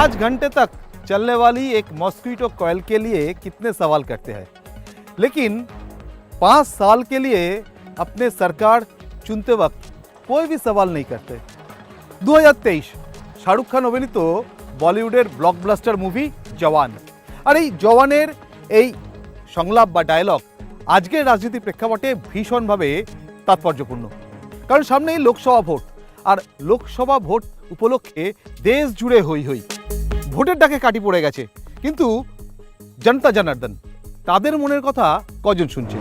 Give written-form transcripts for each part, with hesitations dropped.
5 घंटे तक चलने वाली एक मॉस्किटो कॉइल के लिए कितने सवाल करते हैं, लेकिन 5 साल के लिए अपने सरकार चुनते वक्त कोई भी सवाल नहीं करते। 2023 শাহরুখ খান অভিনীত বলিউডের ব্লকবাস্টার মুভি জওয়ান। আর এই জওয়ানের এই সংলাপ বা ডায়লগ আজকের রাজনীতির প্রেক্ষাপটে ভীষণভাবে তাৎপর্যপূর্ণ, কারণ সামনেই লোকসভা ভোট, আর লোকসভা ভোট উপলক্ষে দেশ জুড়ে হই হই, ভোটের ডাকে কাটি পড়ে গেছে। কিন্তু জনতা জনার্দন তাদের মনের কথা কজন শুনছে?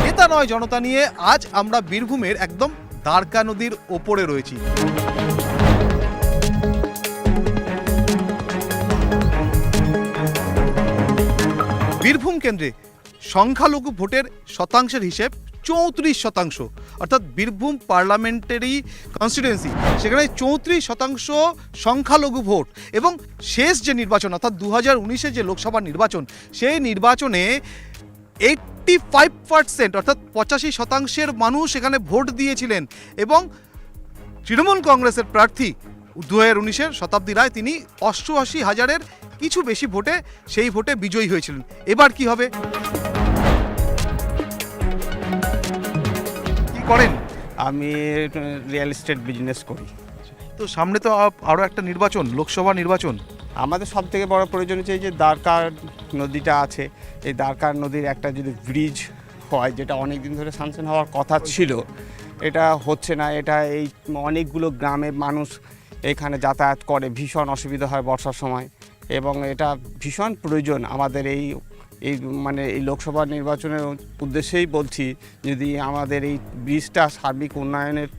নেতা নয় জনতা নিয়ে আজ আমরা বীরভূমের একদম দ্বারকা নদীর ওপরে রয়েছি। বীরভূম কেন্দ্রে সংখ্যালঘু ভোটের শতাংশের হিসেব 34%, অর্থাৎ বীরভূম পার্লামেন্টারি কনস্টিটুয়েন্সি, সেখানে 34% সংখ্যালঘু ভোট। এবং শেষ যে নির্বাচন, অর্থাৎ 2019-এ যে লোকসভা নির্বাচন, সেই নির্বাচনে 85% অর্থাৎ 85% মানুষ এখানে ভোট দিয়েছিলেন। এবং তৃণমূল কংগ্রেসের প্রার্থী 2019-এর শতাব্দী রায়, তিনি 88,000-এর কিছু বেশি ভোটে সেই ভোটে বিজয়ী হয়েছিলেন। এবার কি হবে? কি করেন? আমি রিয়েল এস্টেট বিজনেস করি। তো সামনে তো আরও একটা নির্বাচন, লোকসভা নির্বাচন। আমাদের সব থেকে বড় প্রয়োজন হচ্ছে যে দ্বারকা নদীটা আছে, এই দ্বারকা নদীর একটা যদি ব্রিজ হয়, যেটা অনেক দিন ধরে স্যাংশন হওয়ার কথা ছিল, এটা হচ্ছে না। এটা এই অনেকগুলো গ্রামে মানুষ এখানে যাতায়াত করে, ভীষণ অসুবিধা হয় বর্ষার সময়, এবং এটা ভীষণ প্রয়োজন আমাদের এই এই লোকসভা নির্বাচনের উদ্দেশ্যেই বলছি, যদি আমাদের এই ব্রিজটা সার্বিক উন্নয়নের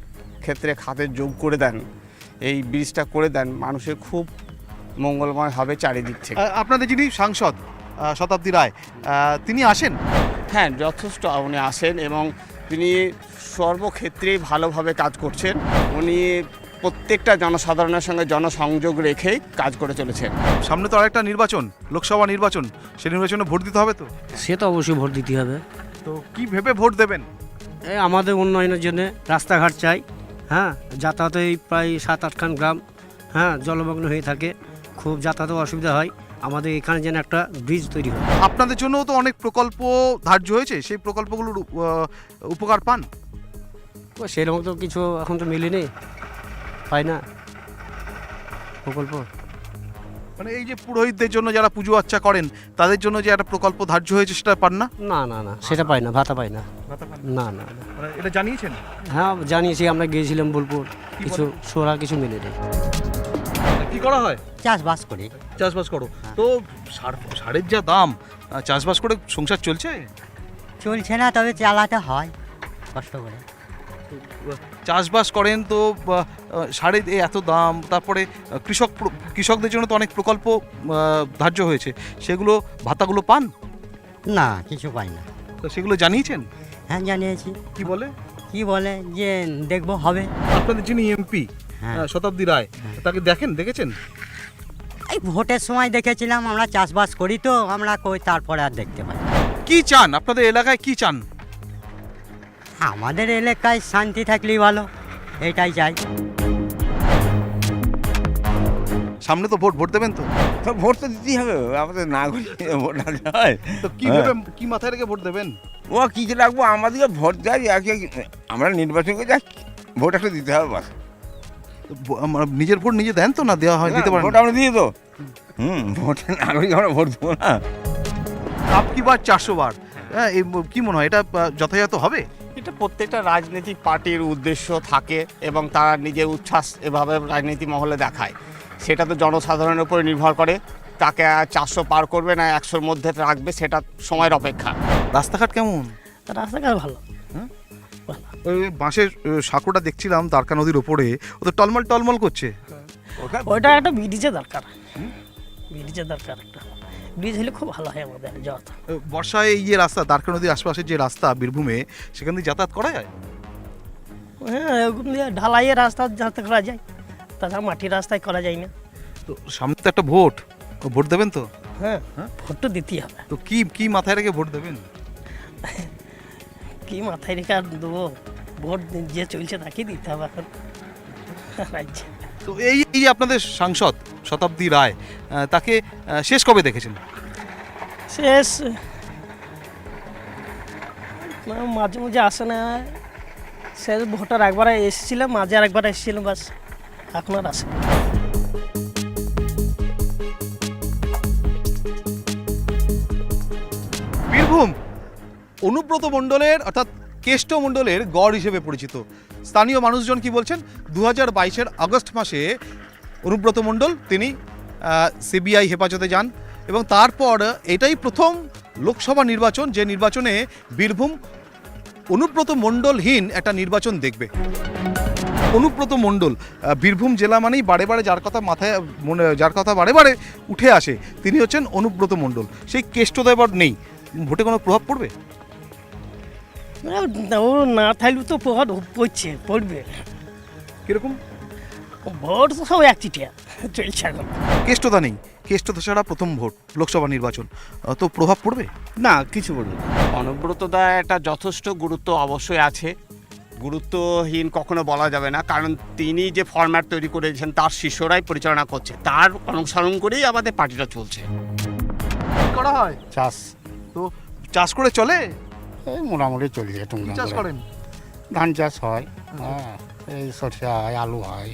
ক্ষেত্রে খাতে যোগ করে দেন, এই ব্রিজটা করে দেন, মানুষের খুব মঙ্গলময় হবে চারিদিক থেকে। আপনাদের যিনি সাংসদ শতাব্দী রায়, তিনি আসেন? হ্যাঁ, যথেষ্ট উনি আসেন এবং তিনি সর্বক্ষেত্রেই ভালোভাবে কাজ করছেন। উনি প্রত্যেকটা জনসাধারণের সঙ্গে জনসংযোগ রেখেই কাজ করে চলেছেন। সামনে তো আরেকটা নির্বাচন, লোকসভা নির্বাচন, সেই নির্বাচনে ভোট দিতে হবে তো? সে তো অবশ্যই ভোট দিতে হবে। তো কি ভেবে ভোট দেবেন? এই আমাদের উন্নয়নের জন্য রাস্তাঘাট চাই। হ্যাঁ, যাতায়াতে প্রায় 7-8খান গ্রাম জলমগ্ন হয়ে থাকে, খুব যাতায়াতে অসুবিধা হয়। আমাদের এখানে যেন একটা ব্রিজ তৈরি হয়। আপনাদের জন্যও তো অনেক প্রকল্প ধার্য হয়েছে, সেই প্রকল্পগুলোর উপকার পান? সেরকম তো কিছু এখন তো মিলেনি, পাই না প্রকল্প। মানে এই যে পুরোহিতদের জন্য যারা পুজো আর্চা করেন, তাদের জন্য যে একটা প্রকল্প ধার্য হয়েছে, সেটা পান না? না না না, সেটা পাই না, ভাতা পাই না। না না না, মানে এটা জানিয়েছেন? হ্যাঁ জানিয়েছি, আমরা গিয়েছিলাম বোলপুর, কিছু সোরা কিছু মিলেনি। কি করা হয়? চাষবাস করি। চাষবাস করো তো? সারের যা দাম, চাষবাস করে সংসার চলছে? চলছে না, তবে চালাতে হয় কষ্ট করে। চাষবাস করেন তো সারের এত দাম, তারপরে কৃষকদের জন্য তো অনেক প্রকল্প ধার্য হয়েছে, সেগুলো ভাতাগুলো পান? না, কিছু পাই না। তো সেগুলো জানিয়েছেন? হ্যাঁ জানিয়েছি। কি বলে? যে দেখবো হবে। আপনাদের যিনি এমপি শতাব্দী রায়, তাকে দেখেছেন? এই ভোটের সময় দেখেছিলাম, আমরা চাষবাস করি তো আমরা কই, তারপরে আর দেখতে পাই। কি চান আপনাদের এলাকায়, কি চান? আমাদের এলাকায় শান্তি থাকলেই ভালো, এটাই চাই। সামনে তো ভোট দেবেন তো? ভোট তো দিতেই হবে, আমাদের না ভোট না হয়। তো কি ভেবে, কি মাথায় রেখে ভোট দেবেন? ও কিছু রাখবো, আমাদেরকে ভোট দেয়, আমরা নির্বাচন করে যাই, ভোট একটা দিতে হবে বাস। নিজের ভোট নিজে দেন তো, না দেওয়া হয়? দিতে পারেন? ভোট আমরা দিয়ে তো ভোট নাগরিক, আমরা ভোট দেবো না। আপকি বার 400 বার, কি মনে হয় এটা যথাযথ হবে? এটা প্রত্যেকটা রাজনৈতিক পার্টির উদ্দেশ্য থাকে এবং তারা নিজের উচ্ছ্বাস এভাবে রাজনীতি মহলে দেখায়। সেটা তো জনসাধারণের উপরে নির্ভর করে, তাকে 400 পার করবে না 100-র মধ্যে রাখবে, সেটা সময়ের অপেক্ষা। রাস্তাঘাট কেমন? রাস্তাঘাট ভালো। ওই বাঁশের সাঁকোটা দেখছিলাম দ্বারকা নদীর ওপরে, ও তো টলমল করছে। ওইটা একটা ব্রিজের দরকার, ব্রিজের দরকার, একটা ব্রিজ হলে খুব ভালো হয় আমাদের যাওয়াটা। বর্ষায় এই রাস্তা, দ্বারকা নদীর আশপাশের যে রাস্তা বীরভূমে, সেখান দিয়ে যাতায়াত করা যায়? হ্যাঁ, ওগুলো ঢালাইয়ের রাস্তা যাতায়াত করা যায়, তাছাড়া মাটির রাস্তায় করা যায় না। তো সামনে তো একটা ভোট, ভোট দেবেন তো? হ্যাঁ, হ্যাঁ? ভোট তো দিতেই হবে। তো কি মাথায় রেখে ভোট দেবেন? কি মাথায় রেখে আর দেবো, ভোট যে চলছে তাকে দিতে হবে এখন রাজ্যে। তো এই যে আপনাদের সাংসদ শতাব্দী রায়, তাকে শেষ কবে দেখেছেন? শেষ না, মাঝে মাঝে আসে না, শেষ ভোটার একবার এসেছিলাম, মাঝে আর একবার এসেছিলাম, বাস এখন আর আসে না। বীরভূম অনুব্রত মণ্ডলের অর্থাৎ কেষ্ট মণ্ডলের গড় হিসেবে পরিচিত। স্থানীয় মানুষজন কি বলছেন, 2022-এর আগস্ট মাসে অনুব্রত মণ্ডল তিনি সিবিআই হেফাজতে যান এবং তারপর এটাই প্রথম লোকসভা নির্বাচন যে নির্বাচনে বীরভূম অনুব্রত মণ্ডলহীন একটা নির্বাচন দেখবে। অনুব্রত মণ্ডল বীরভূম জেলা মানেই বারে বারে যার কথা বারে বারে উঠে আসে তিনি হচ্ছেন অনুব্রত মণ্ডল। সেই কেষ্টদা এবার নেই, ভোটে কোনো প্রভাব পড়বে? ও না থাকলেও তো প্রভাব পড়বে। কিরকম? ভোট তো সব একচিটিয়া চলছে এখন। কেষ্টদা নেই, কেষ্টদা ছাড়া প্রথম ভোট লোকসভা নির্বাচন, তো প্রভাব পড়বে না, কিছু বলবো না। অনুব্রতদা একটা যথেষ্ট গুরুত্ব অবশ্যই আছে, গুরুত্বহীন কখনো বলা যাবে না, কারণ তিনি যে ফরম্যাট তৈরি করেছেন তার শিষ্যরাই পরিচালনা করছে, তার অনুসরণ করেই আমাদের পার্টিটা চলছে। করা হয় চাষ তো চাষ করে চলে? এই মোটামুটি চলছে কি টুকটাক চাষ করে। করেন? ধান চাষ হয়, হ্যাঁ, এই সরষা হয়, আলু হয়,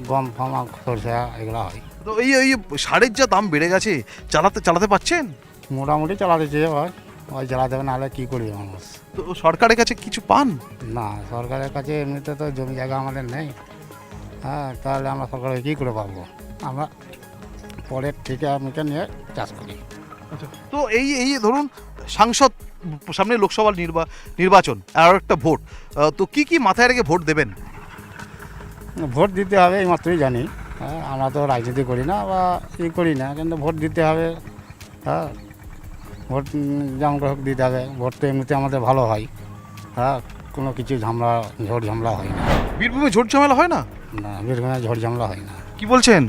গম ফম সরষা এগুলো হয়। তো এই সারের যা দাম বেড়ে গেছে, চালাতে পারছেন? মোটামুটি চালাতে চেয়ে হয়, ওই চালাতে হবে, নাহলে কী করবে মানুষ। তো সরকারের কাছে কিছু পান? না, সরকারের কাছে এমনিতে তো জমি জায়গা আমাদের নেই, হ্যাঁ, তাহলে আমরা সরকারকে কী করে পাবো? আমরা পরের ঠিকা মিটা নিয়ে চাষ করি। তো এই ধরুন সাংসদ সামনে লোকসভা নির্বাচন আর একটা ভোট, তো কি মাথায় রেখে ভোট দেবেন? ভোট দিতে হবে এই মাত্রই জানি, হ্যাঁ, আমরা তো রাজনীতি করি না বা করি না, কিন্তু ভোট দিতে হবে, হ্যাঁ, ভোট যেমন করে হোক দিতে হবে। ভোট তো এমনিতে আমাদের ভালো হয়, হ্যাঁ, কোনো কিছু ঝড় ঝামেলা হয় না। বীরভূমে ঝোট ঝামেলা হয় না? না, বীরভূমে ঝড় ঝামেলা হয় না। কি বলছেন?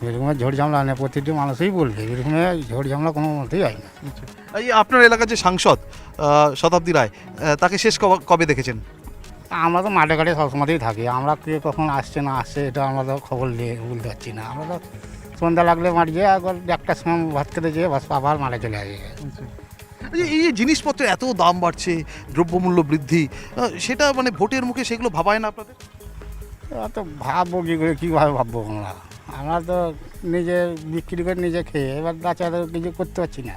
বীরভূমে ঝড় ঝামেলা হয় না, প্রতিটি মানুষই বলবে বীরভূমে ঝড় ঝামেলা কোনো মতেই হয় না। এই আপনার এলাকার যে সাংসদ শতাব্দী রায়, তাকে শেষ কবে দেখেছেন? আমরা তো মাঠে ঘাটে সবসময়তেই থাকি, আমরা কে কখন আসছে না আসছে এটা আমরা তো খবর নিয়ে বলতে পারছি না। আমরা তো সন্ধ্যা লাগলে মাঠ যেয়ে একবার একটার সময় ভাত খেতে যেয়ে বাস আবার মাঠে চলে আসি। এই যে জিনিসপত্রের এত দাম বাড়ছে, দ্রব্যমূল্য বৃদ্ধি, সেটা মানে ভোটের মুখে সেগুলো ভাবায় না আপনাদের? তো ভাববো কী করে, কীভাবে ভাববো আমরা তো নিজে বিক্রি করে নিজে খেয়ে এবার বাচ্চাদের কিছু করতে পারছি না।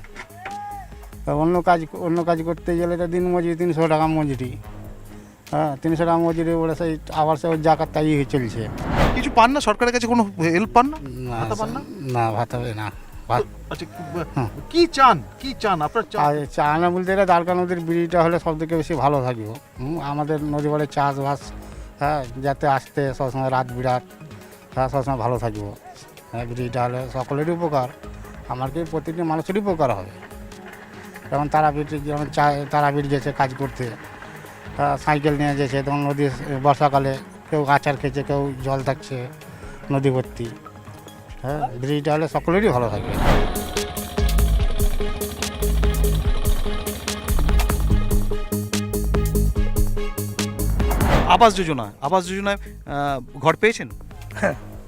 তা অন্য কাজ করতে গেলে তো দিন মজুরি 300 টাকা মজুরি, হ্যাঁ, 300 টাকা মজুরি বলে সেই আবার সে জাকাত তাই চলছে। কিছু পান না সরকারের কাছে, কোনো হেল্প পান না? না, ভাতা পান না? না, ভাত হবে না। ভাত আচ্ছা, কি চান আপনার? আর চা না বলতে গেলে দ্বারকা নদীর ব্রিজটা হলে সব থেকে বেশি ভালো থাকবে। আমাদের নদী বলে চাষবাস, হ্যাঁ, যাতে আসতে সবসময় রাত বিরাত, হ্যাঁ, সবসময় ভালো থাকবো। হ্যাঁ, ব্রিজটা হলে সকলেরই উপকার, আমার কি প্রতিটি মানুষেরই উপকার হবে। যেমন তারাপীঠ গেছে কাজ করতে, সাইকেল নিয়ে গেছে, তখন নদী বর্ষাকালে কেউ আচার খেয়েছে, কেউ জল থাকছে নদী ভর্তি, হ্যাঁ, ব্রিজটা হলে সকলেরই ভালো থাকবে। আবাস যোজনায় ঘর পেয়েছেন?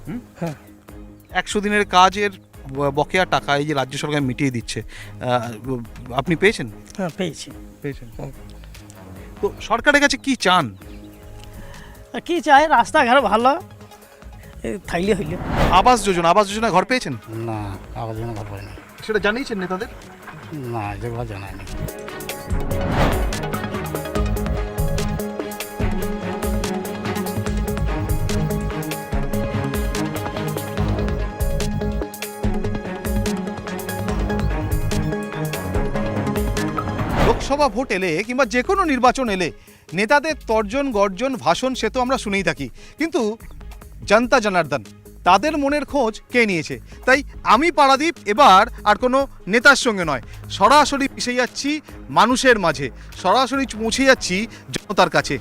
হুম? 100 দিনের কাজের বকেয়া টাকা এই যে রাজ্য সরকার মিটিয়ে দিচ্ছে, আপনি পেয়েছেন? হ্যাঁ, পেয়েছেন। তো সরকারের কাছে কি চান? আর কি চাই, রাস্তাঘাট ভালো থাকলে হইলে। আবাস যোজনা ঘর পেয়েছেন? না, আবার জন্য ঘর পাই না। সেটা জানিয়েছেন নেতাদের? না, যেগুলো জানায়নি। লোকসভা ভোট এলে কিংবা যে কোনো নির্বাচন এলে নেতাদের তর্জন গর্জন ভাষণ সে তো আমরা শুনেই থাকি, কিন্তু জনতা জনার্দন তাদের মনের খোঁজ কে নিয়েছে? তাই আমি পারাদীপ এবার আর কোনো নেতার সঙ্গে নয়, সরাসরি মিশে যাচ্ছি মানুষের মাঝে, সরাসরি পৌঁছে যাচ্ছি জনতার কাছে।